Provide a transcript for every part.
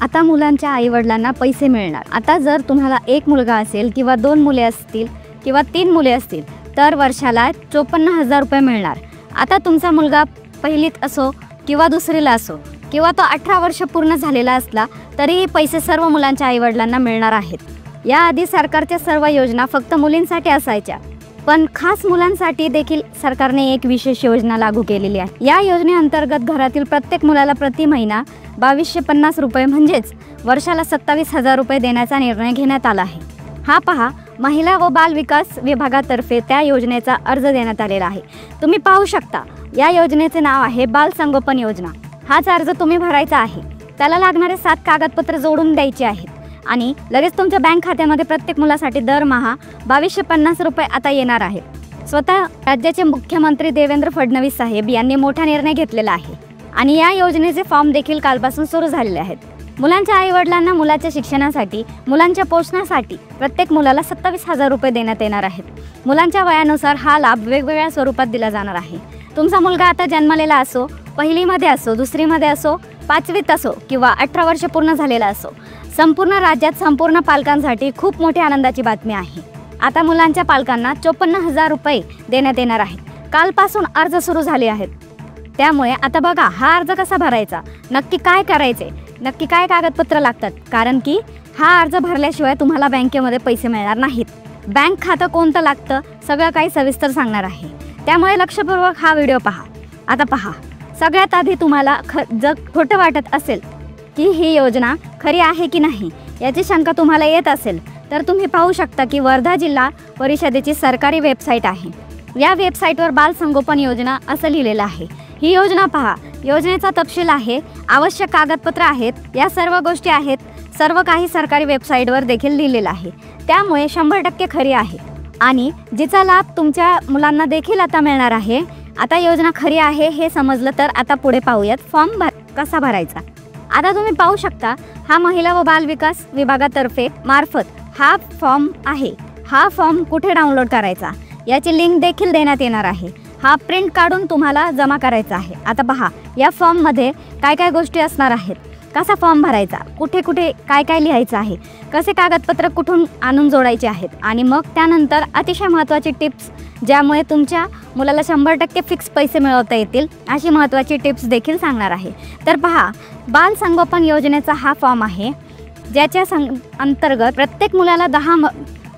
आता मुलांच्या आईवडिलांना पैसे मिळणार। आता जर तुम्हाला एक मुलगा असेल किंवा 2 मुले असतील किंवा 3 मुले असतील तर वर्षाला 54,000 रुपये मिळणार। आता तुमचा मुलगा पहिलीत असो किंवा दुसरीला असो किंवा तो 18 वर्ष पूर्ण झालेला असला तरीही पैसे सर्व मुलांच्या आईवडिलांना मिळणार आहेत। याआधी सरकारच्या सर्व योजना फक्त मुलींसाठी असायच्या, पण खास मुलांसाठी देखील सरकारने एक विशेष योजना लागू केलेली आहे। या योजनेअंतर्गत घरातील प्रत्येक मुलाला प्रति महिना 2250 रुपये म्हणजेच वर्षाला 27,000 रुपये देण्याचा निर्णय घेण्यात आला आहे। हा पहा, महिला व बाल विकास विभागातर्फे त्या योजनेचा अर्ज देण्यात आलेला आहे। तुम्ही पाहू शकता, या योजनेचे नाव आहे बाल संगोपन योजना। हाच अर्ज तुम्ही भरायचा आहे। त्याला लागणारे 7 कागदपत्र जोडून द्यायचे आहेत आणि लगेच तुमच्या बँक खात्यामध्ये प्रत्येक मुलासाठी दरमहा 2250 रुपये आता येणार आहेत। स्वतः राज्याचे मुख्यमंत्री देवेंद्र फडणवीस साहेब यांनी मोठा निर्णय घेतलेला आहे आणि या योजनेचे फॉर्म देखील कालपासून सुरू झालेले आहेत। मुलांच्या आईवडिलांना मुलाच्या शिक्षणासाठी, मुलांच्या पोषणासाठी प्रत्येक मुलाला 27,000 रुपये देण्यात येणार आहेत। मुलांच्या वयानुसार हा लाभ वेगवेगळ्या स्वरूपात दिला जाणार आहे। तुमचा मुलगा आता जन्मलेला असो, पहिलीमध्ये असो, दुसरीमध्ये असो, 5वीत असो किंवा 18 वर्ष पूर्ण झालेला असो, संपूर्ण राज्यात संपूर्ण पालकांसाठी खूप मोठी आनंदाची बातमी आहे। आता मुलांच्या पालकांना 54,000 रुपये देण्यात येणार आहेत। कालपासून अर्ज सुरू झाले आहेत। त्यामुळे आता बघा, हा अर्ज कसा भरायचा, नक्की काय करायचे, नक्की काय कागदपत्र लागतात, कारण की हा अर्ज भरल्याशिवाय तुम्हाला बँकेमध्ये पैसे मिळणार नाहीत। बँक खातं कोणतं लागतं सगळं काही सविस्तर सांगणार आहे, त्यामुळे लक्षपूर्वक हा व्हिडिओ पहा। आता पहा, सगळ्यात आधी तुम्हाला जर खोटं वाटत असेल की ही योजना खरी आहे की नाही याची शंका तुम्हाला येत असेल तर तुम्ही पाहू शकता की वर्धा जिल्हा परिषदेची सरकारी वेबसाईट आहे। या वेबसाईटवर बाल संगोपन योजना असं लिहिलेलं आहे। ही योजना पहा, योजनेचा तपशील आहे, आवश्यक कागदपत्र आहेत, या सर्व गोष्टी आहेत, सर्व काही सरकारी वेबसाईटवर देखील लिहिलेलं आहे। त्यामुळे 100% खरी आहे आणि जिचा लाभ तुमच्या मुलांना देखील आता मिळणार आहे। आता योजना खरी आहे हे समजलं तर आता पुढे पाहूयात फॉर्म कसा भरायचा। आता तुम्ही पाहू शकता, हा महिला व बाल विकास विभागातर्फे मार्फत हा फॉर्म आहे। हा फॉर्म कुठे डाउनलोड करायचा याची लिंक देखील देण्यात येणार आहे। हा प्रिंट काढून तुम्हाला जमा करायचा आहे। आता पहा, या फॉर्ममध्ये काय काय गोष्टी असणार आहेत, कसा फॉर्म भरायचा, कुठे कुठे काय काय लिहायचं आहे, कसे कागदपत्र कुठून आणून जोडायचे आहेत आणि मग त्यानंतर अतिशय महत्त्वाची टिप्स, ज्यामुळे तुमच्या मुलाला 100% फिक्स पैसे मिळवता येतील, अशी महत्त्वाची टिप्स देखील सांगणार आहे। तर पहा, बाल संगोपन योजनेचा हा फॉर्म आहे, ज्याच्या अंतर्गत प्रत्येक मुलाला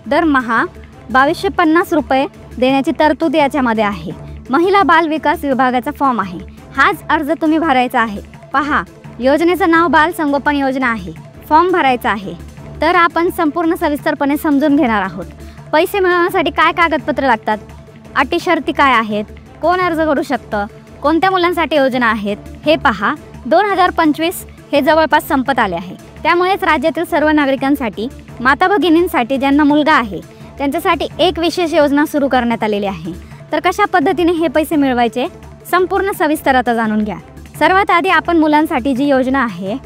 दरमहा 2250 रुपये देण्याची तरतूद याच्यामध्ये आहे। महिला बाल विकास विभागाचा फॉर्म आहे। हाच अर्ज तुम्ही भरायचा आहे। पहा, योजनेचं नाव बाल संगोपन योजना आहे, फॉर्म भरायचा आहे। तर आपण संपूर्ण सविस्तरपणे समजून घेणार आहोत। पैसे मिळवण्यासाठी काय कागदपत्र लागतात, अटी शर्ती काय आहेत, कोण अर्ज करू शकतं, कोणत्या मुलांसाठी योजना आहेत, हे पहा। 2025 हे जवळपास संपत आले आहे, त्यामुळेच राज्यातील सर्व नागरिकांसाठी, माता भगिनींसाठी ज्यांना मुलगा आहे त्यांच्यासाठी एक विशेष योजना सुरू करण्यात आलेली आहे। तर कशा पद्धतीने हे पैसे मिळवायचे संपूर्ण सविस्तर आता जाणून घ्या। सर्वात आधी आपण मुलांसाठी जी योजना आहे,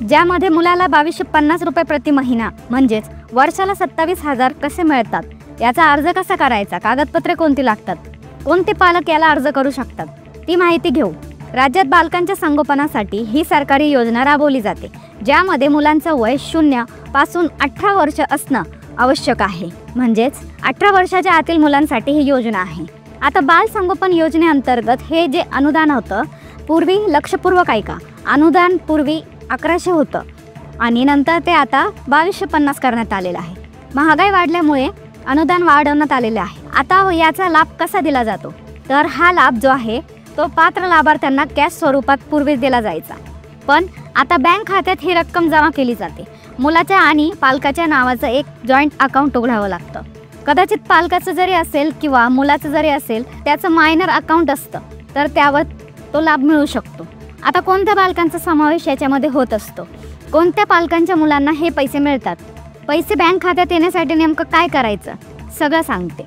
ज्यामध्ये मुलाला 2250 रुपये प्रति महिना म्हणजेच वर्षाला 27,000 कसे मिळतात याचा अर्ज कसा करायचा, कागदपत्रे कोणती लागतात, कोणते पालक याला अर्ज करू शकतात, ती माहिती घेऊ। राज्यात बालकांच्या संगोपनासाठी ही सरकारी योजना राबवली जाते, ज्यामध्ये मुलांचं वय 0 पासून 18 वर्ष असणं आवश्यक आहे, म्हणजेच 18 वर्षाच्या आतील मुलांसाठी ही योजना आहे। आता बाल संगोपन योजनेअंतर्गत हे जे अनुदान होतं, पूर्वी लक्षपूर्वक ऐका, अनुदान पूर्वी 1100 होतं आणि नंतर ते आता 2250 करण्यात आलेलं आहे। महागाई वाढल्यामुळे अनुदान वाढवण्यात आलेले आहे। आता याचा लाभ कसा दिला जातो, तर हा लाभ जो आहे तो पात्र लाभार्थ्यांना कॅश स्वरूपात पूर्वी दिला जायचा, पण आता बँक खात्यात ही रक्कम जमा केली जाते। मुलाच्या आणि पालकाच्या नावाचं एक जॉईंट अकाउंट उघडावं लागतं। कदाचित पालकाचं जरी असेल किंवा मुलाचं जरी असेल, त्याचं मायनर अकाउंट असतं, तर त्यावर तो लाभ मिळू शकतो। आता कोणत्या पालकांचा समावेश याच्यामध्ये होत असतो, कोणत्या पालकांच्या मुलांना हे पैसे मिळतात, पैसे बँक खात्यात येण्यासाठी नेमकं काय करायचं सगळं सांगते।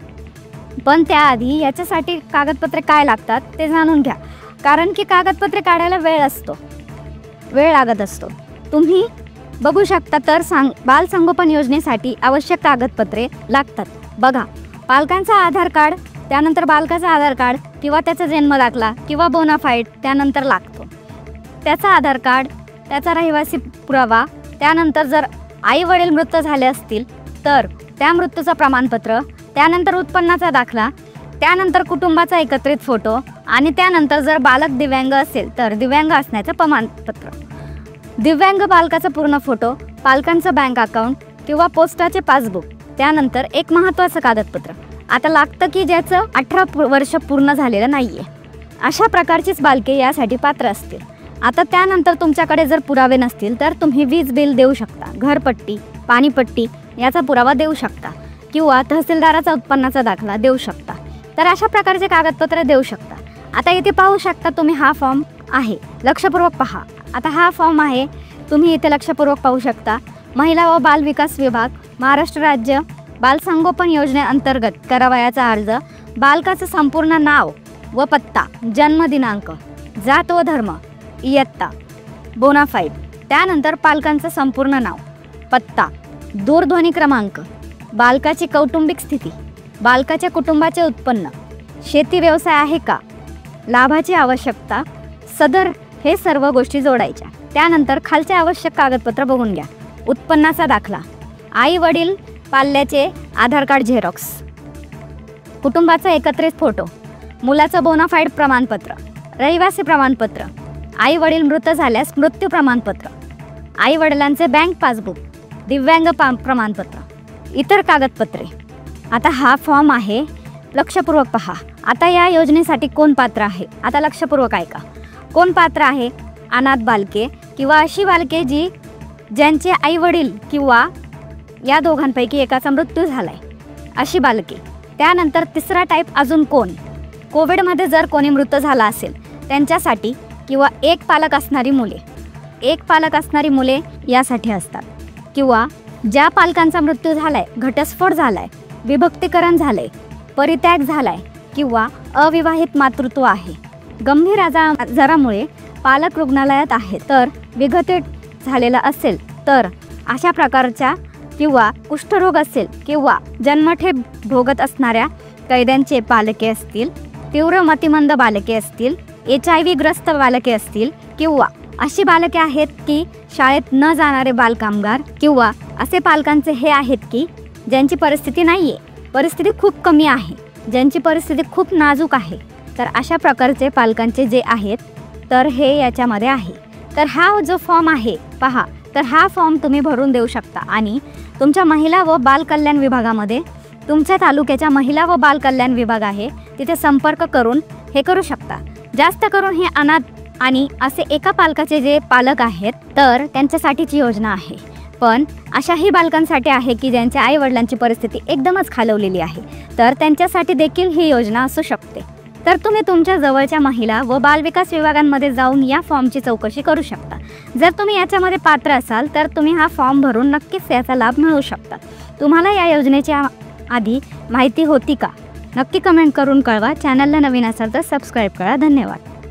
पण त्याआधी याच्यासाठी कागदपत्रे काय लागतात ते जाणून घ्या, कारण की कागदपत्रे काढायला वेळ लागत असतो। तुम्ही बघू शकता, तर बाल संगोपन योजनेसाठी आवश्यक कागदपत्रे लागतात। बघा, पालकांचा आधार कार्ड, त्यानंतर बालकाचा आधार कार्ड किंवा त्याचा जन्म दाखला किंवा बोनाफाईड त्यानंतर लागतो, त्याचा आधार कार्ड, त्याचा रहिवासी पुरावा, त्यानंतर जर आई वडील मृत झाले असतील तर त्या मृत्यूचं प्रमाणपत्र, त्यानंतर उत्पन्नाचा दाखला, त्यानंतर कुटुंबाचा एकत्रित फोटो आणि त्यानंतर जर बालक दिव्यांग असेल तर दिव्यांग असण्याचं प्रमाणपत्र, दिव्यांग बालकाचा पूर्ण फोटो, पालकांचं बँक अकाउंट किंवा पोस्टाचे पासबुक, त्यानंतर एक महत्त्वाचं कागदपत्र आता लागतं की ज्याचं 18 वर्ष पूर्ण झालेलं नाही आहे. अशा प्रकारचीच बालके यासाठी पात्र असतील. आता त्यानंतर तुमच्याकडे जर पुरावे नसतील तर तुम्ही वीज बिल देऊ शकता, घरपट्टी, पाणीपट्टी याचा पुरावा देऊ शकता किंवा तहसीलदाराचा उत्पन्नाचा दाखला देऊ शकता. तर अशा प्रकारचे कागदपत्र देऊ शकता. आता इथे पाहू शकता तुम्ही हा फॉर्म आहे, लक्षपूर्वक पहा. आता हा फॉर्म आहे, तुम्ही इथे लक्षपूर्वक पाहू शकता. महिला व बाल विकास विभाग, महाराष्ट्र राज्य बाल संगोपन योजनेअंतर्गत करावयाचा अर्ज, बालकाचं संपूर्ण नाव व पत्ता, जन्मदिनांक, जात व धर्म, इयत्ता, बोनाफाईड, त्यानंतर पालकांचं संपूर्ण नाव, पत्ता, दूरध्वनी क्रमांक, बालकाची कौटुंबिक स्थिती, बालकाच्या कुटुंबाचे उत्पन्न, शेती व्यवसाय आहे का, लाभाची आवश्यकता, सदर हे सर्व गोष्टी जोडायच्या. त्यानंतर खालचे आवश्यक कागदपत्र बघून घ्या. उत्पन्नाचा दाखला, आई वडील पाल्याचे आधार कार्ड झेरॉक्स, कुटुंबाचा एकत्रित फोटो, मुलाचं बोनाफाईड प्रमाणपत्र, रहिवासी प्रमाणपत्र, आई वडील मृत झाल्यास मृत्यू प्रमाणपत्र, आई वडिलांचे बँक पासबुक, दिव्यांग प्रमाणपत्र, इतर कागदपत्रे. आता हा फॉर्म आहे, लक्षपूर्वक पहा. आता या योजनेसाठी कोण पात्र आहे, आता लक्षपूर्वक ऐका. कोण पात्र आहे? अनाथ बालके किंवा अशी बालके ज्यांचे आई वडील किंवा या दोघांपैकी एकाचा मृत्यू झालाय, अशी बालके. त्यानंतर तिसरा टाईप अजून कोण? कोविडमध्ये जर कोणी मृत झाला असेल त्यांच्यासाठी किंवा एक पालक असणारी मुले यासाठी असतात. किंवा ज्या पालकांचा मृत्यू झालाय, घटस्फोट झालाय, विभक्तीकरण झाले, परित्याग झालाय किंवा अविवाहित मातृत्व आहे, गंभीर आजारामुळे पालक रुग्णालयात आहे, तर विघटित झालेला असेल तर अशा प्रकारच्या, किंवा कुष्ठरोग असेल किंवा जन्मठेप भोगत असणाऱ्या कैद्यांचे पालके असतील, तीव्र मतिमंद बालके असतील, HIV ग्रस्त बालके असतील, किंवा अशी बालके आहेत की शाळेत न जाणारे बालकामगार, किंवा असे पालकांचे हे आहेत की ज्यांची परिस्थिती नाही आहे, परिस्थिती खूप कमी आहे, ज्यांची परिस्थिती खूप नाजूक आहे, तर अशा प्रकारचे पालकांचे जे आहेत तर हे याच्यामध्ये आहे. तर हा जो फॉर्म आहे पहा, तर हा फॉर्म तुम्ही भरून देऊ शकता आणि तुमच्या महिला व बाल कल्याण विभागामध्ये, तुमच्या तालुक्याच्या महिला व बाल कल्याण विभाग आहे तिथे संपर्क करून हे करू शकता. जास्त करून हे अनाथ आणि असे एका पालकाचे जे पालक आहेत तर त्यांच्यासाठीची योजना आहे. पण अशाही बालकांसाठी आहे की ज्यांच्या आई वडिलांची परिस्थिती एकदमच खालवलेली आहे, तर त्यांच्यासाठी देखील ही योजना असू शकते. तर तुम्ही तुमच्या जवळच्या महिला व बालविकास विभागांमध्ये जाऊन या फॉर्मची चौकशी करू शकता. जर तुम्ही याच्यामध्ये पात्र असाल तर तुम्ही हा फॉर्म भरून नक्कीच याचा लाभ मिळवू शकता. तुम्हाला या योजनेची आधी माहिती होती का? नक्की कमेंट करून कळवा. चॅनलला नवीन असाल तर सबस्क्राईब करा. धन्यवाद.